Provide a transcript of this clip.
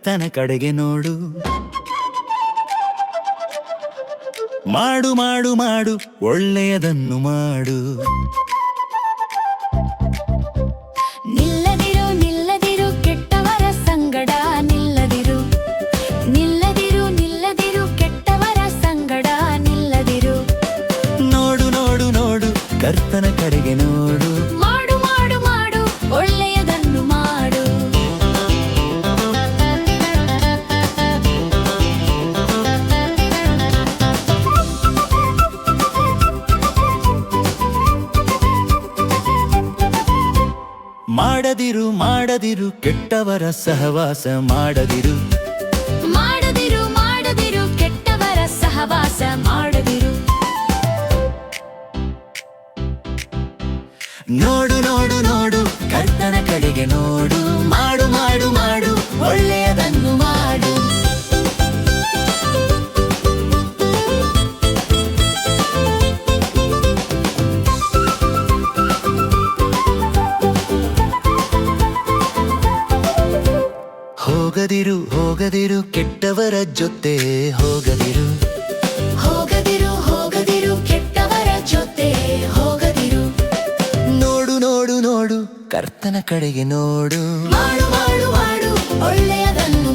ಕರ್ತನ ಕಡೆಗೆ ನೋಡು. ಮಾಡು ಮಾಡು ಮಾಡು ಒಳ್ಳೆಯದನ್ನು ಮಾಡು. ನಿಲ್ಲದಿರು ನಿಲ್ಲದಿರು ಕೆಟ್ಟವರ ಸಂಗಡ ನಿಲ್ಲದಿರು. ನಿಲ್ಲದಿರು ನಿಲ್ಲದಿರು ಕೆಟ್ಟವರ ಸಂಗಡ ನಿಲ್ಲದಿರು. ನೋಡು ನೋಡು ನೋಡು ಕರ್ತನ ಕಡೆಗೆ ನೋಡು. ಮಾಡು ಮಾಡು ಮಾಡು ಒಳ್ಳೆಯದನ್ನು ಮಾಡು. ಮಾಡದಿರು ಮಾಡದಿರು ಕೆಟ್ಟವರ ಸಹವಾಸ ಮಾಡದಿರು. ಮಾಡದಿರು ಮಾಡದಿರು ಕೆಟ್ಟವರ ಸಹವಾಸ ಮಾಡದಿರು. ನೋಡು ನೋಡು ನೋಡು ಕರ್ತನ ಕಡೆಗೆ ನೋಡು. ಮಾಡು ಮಾಡು ಮಾಡು ಒಳ್ಳೆಯದನ್ನು ಮಾಡು. ಹೋಗದಿರು ಹೋಗದಿರು ಕೆಟ್ಟವರ ಜೊತೆ ಹೋಗದಿರು. ಹೋಗದಿರು ಹೋಗದಿರು ಕೆಟ್ಟವರ ಜೊತೆ ಹೋಗದಿರು. ನೋಡು ನೋಡು ನೋಡು ಕರ್ತನ ಕಡೆಗೆ ನೋಡು. ಮಾಡು ಮಾಡು ಮಾಡು ಒಳ್ಳೆಯದನ್ನು